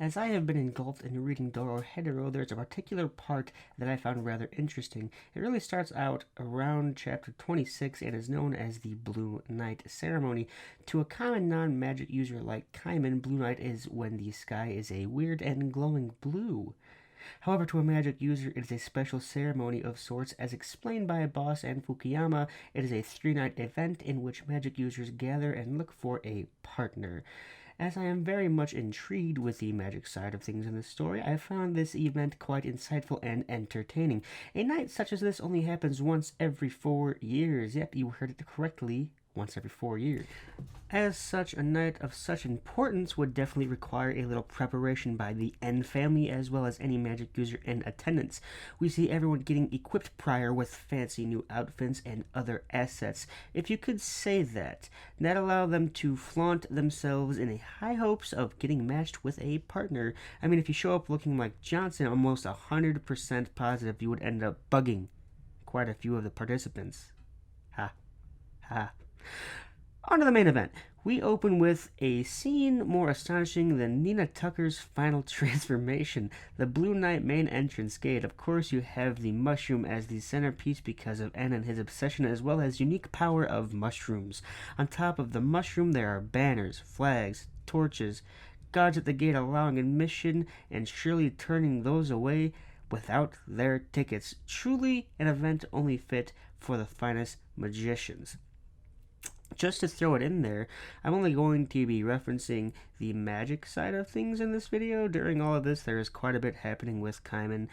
As I have been engulfed in reading Dorohedoro, there's a particular part that I found rather interesting. It really starts out around chapter 26 and is known as the Blue Night Ceremony. To a common non-magic user like Kaiman, Blue Night is when the sky is a weird and glowing blue. However, to a magic user, it is a special ceremony of sorts. As explained by Boss and Fukuyama, it is a 3-night event in which magic users gather and look for a partner. As I am very much intrigued with the magic side of things in this story, I found this event quite insightful and entertaining. A night such as this only happens once every 4 years. Yep, you heard it correctly. Once every 4 years. As such, a night of such importance would definitely require a little preparation by the N family as well as any magic user in attendance. We see everyone getting equipped prior with fancy new outfits and other assets, if you could say that allow them to flaunt themselves in a high hopes of getting matched with a partner. I mean, if you show up looking like Johnson, almost 100% positive you would end up bugging quite a few of the participants. Ha. Ha. On to the main event. We open with a scene more astonishing than Nina Tucker's final transformation. The Blue Knight main entrance gate. Of course, you have the mushroom as the centerpiece because of N and his obsession, as well as unique power of mushrooms. On top of the mushroom, there are banners, flags, torches, guards at the gate allowing admission and surely turning those away without their tickets. Truly an event only fit for the finest magicians. Just to throw it in there, I'm only going to be referencing the magic side of things in this video. During all of this, there is quite a bit happening with Kaiman,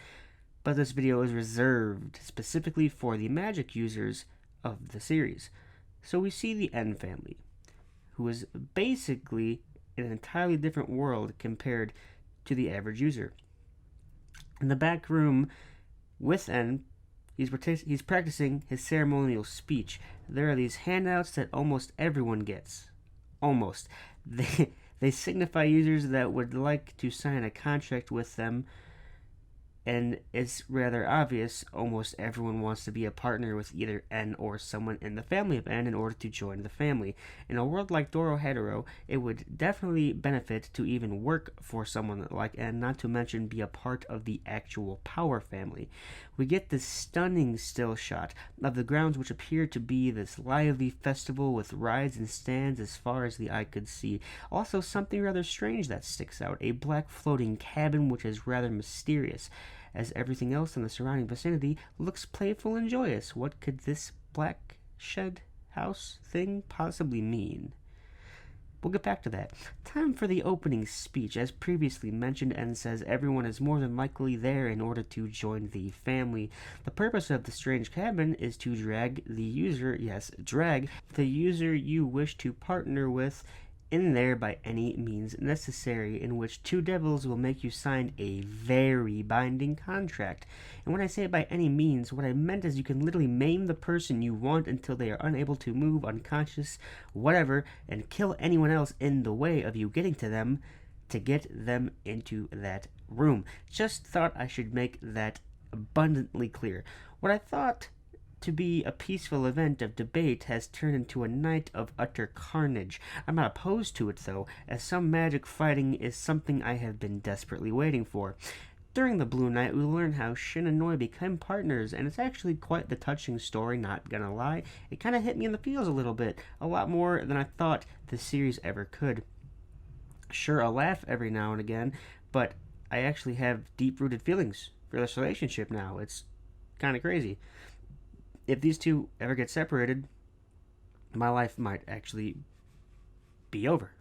but this video is reserved specifically for the magic users of the series. So we see the N family, who is basically in an entirely different world compared to the average user. In the back room with N, he's practicing his ceremonial speech. There are these handouts that almost everyone gets. Almost. They signify users that would like to sign a contract with them, and it's rather obvious almost everyone wants to be a partner with either N or someone in the family of N in order to join the family. In a world like Dorohedoro, it would definitely benefit to even work for someone like N, not to mention be a part of the actual Power family. We get this stunning still shot of the grounds, which appear to be this lively festival with rides and stands as far as the eye could see. Also, something rather strange that sticks out, a black floating cabin which is rather mysterious, as everything else in the surrounding vicinity looks playful and joyous. What could this black shed house thing possibly mean? We'll get back to that. Time for the opening speech. As previously mentioned, N says everyone is more than likely there in order to join the family. The purpose of the strange cabin is to drag the user you wish to partner with in there by any means necessary, in which two devils will make you sign a very binding contract. And when I say by any means, what I meant is you can literally maim the person you want until they are unable to move, unconscious, whatever, and kill anyone else in the way of you getting to them to get them into that room. Just thought I should make that abundantly clear. What I thought to be a peaceful event of debate has turned into a night of utter carnage. I'm not opposed to it, though, as some magic fighting is something I have been desperately waiting for. During the Blue Night, we learn how Shin and Noi become partners, and it's actually quite the touching story, not gonna lie. It kinda hit me in the feels a little bit, a lot more than I thought the series ever could. Sure, I'll laugh every now and again, but I actually have deep-rooted feelings for this relationship now. It's kinda crazy. If these two ever get separated, my life might actually be over.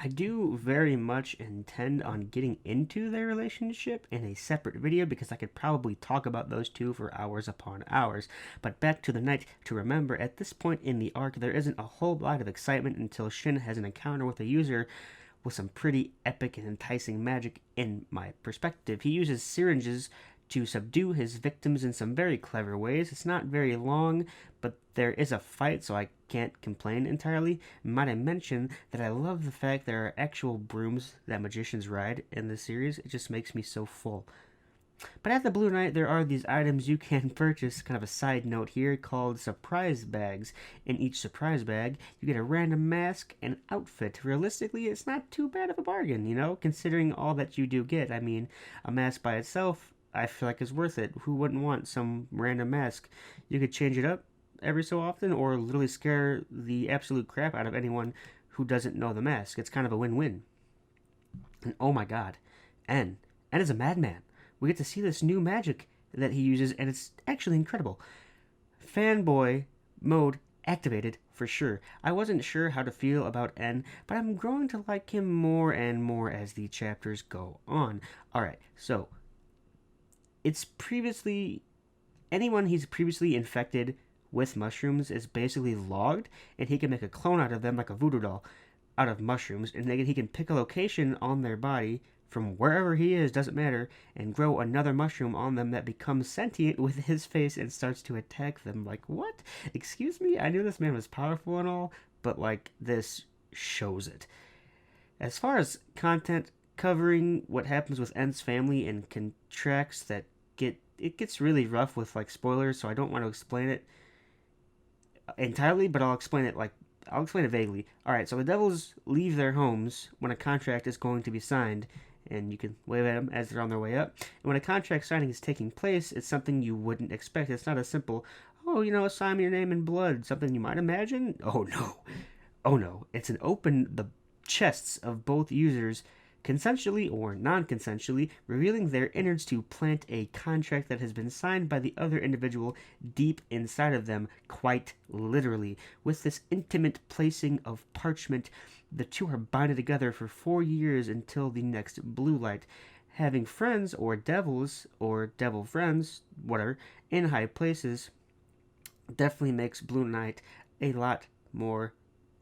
I do very much intend on getting into their relationship in a separate video because I could probably talk about those two for hours upon hours. But back to the night to remember, at this point in the arc, there isn't a whole lot of excitement until Shin has an encounter with a user with some pretty epic and enticing magic in my perspective. He uses syringes to subdue his victims in some very clever ways. It's not very long, but there is a fight, so I can't complain entirely. Might I mention that I love the fact there are actual brooms that magicians ride in this series. It just makes me so full. But at the Blue Knight, there are these items you can purchase, kind of a side note here, called surprise bags. In each surprise bag, you get a random mask and outfit. Realistically, it's not too bad of a bargain, you know, considering all that you do get. I mean, a mask by itself, I feel like is worth it. Who wouldn't want some random mask? You could change it up every so often, or literally scare the absolute crap out of anyone who doesn't know the mask. It's kind of a win-win. And oh my god, N is a madman. We get to see this new magic that he uses, and it's actually incredible. Fanboy mode activated for sure. I wasn't sure how to feel about N, but I'm growing to like him more and more as the chapters go on. Alright, so it's anyone he's previously infected with mushrooms is basically logged, and he can make a clone out of them like a voodoo doll out of mushrooms, and then he can pick a location on their body from wherever he is, doesn't matter, and grow another mushroom on them that becomes sentient with his face and starts to attack them. Like, what? Excuse me? I knew this man was powerful and all, but like, this shows it. As far as content covering what happens with N's family and contracts that it gets really rough with like spoilers, so I don't want to explain it entirely, but I'll explain it vaguely. Alright, so the devils leave their homes when a contract is going to be signed, and you can wave at them as they're on their way up. And when a contract signing is taking place, it's something you wouldn't expect. It's not a simple, oh, you know, sign your name in blood, something you might imagine. Oh no. Oh no. It's an open the chests of both users, consensually or non-consensually, revealing their innards to plant a contract that has been signed by the other individual deep inside of them, quite literally. With this intimate placing of parchment, the two are binded together for 4 years until the next blue light. Having friends or devils, or devil friends, whatever, in high places definitely makes Blue Knight a lot more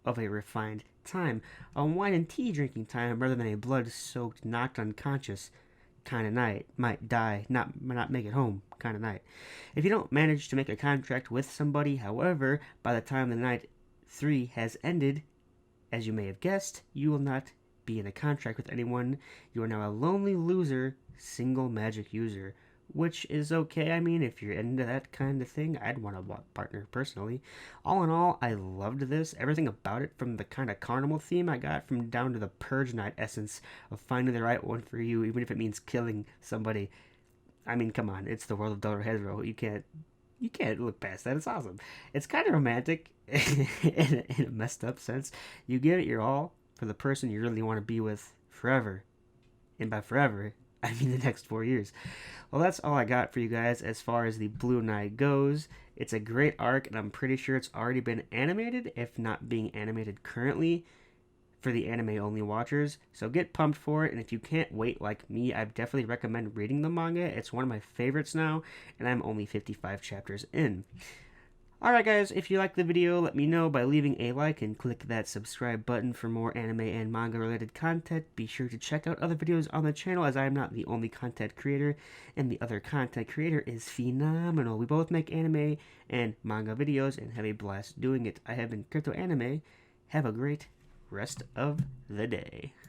of a refined time, a wine and tea drinking time rather than a blood-soaked, knocked unconscious kind of night. Might die, not make it home kind of night. If you don't manage to make a contract with somebody, however, by the time the night 3 has ended, as you may have guessed, you will not be in a contract with anyone. You are now a lonely loser, single magic user. Which is okay. I mean, if you're into that kind of thing, I'd want a partner personally. All in all, I loved this. Everything about it, from the kind of carnival theme I got, from down to the Purge Night essence of finding the right one for you, even if it means killing somebody. I mean, come on, it's the world of Dorohedoro. You can't look past that. It's awesome. It's kind of romantic in a messed up sense. You give it your all for the person you really want to be with forever. And by forever, I mean the next 4 years. Well, that's all I got for you guys as far as the Blue Knight goes. It's a great arc, and I'm pretty sure it's already been animated, if not being animated currently, for the anime-only watchers. So get pumped for it, and if you can't wait like me, I definitely recommend reading the manga. It's one of my favorites now, and I'm only 55 chapters in. Alright guys, if you liked the video, let me know by leaving a like and click that subscribe button for more anime and manga related content. Be sure to check out other videos on the channel, as I am not the only content creator, and the other content creator is phenomenal. We both make anime and manga videos and have a blast doing it. I have been Crypto Anime. Have a great rest of the day.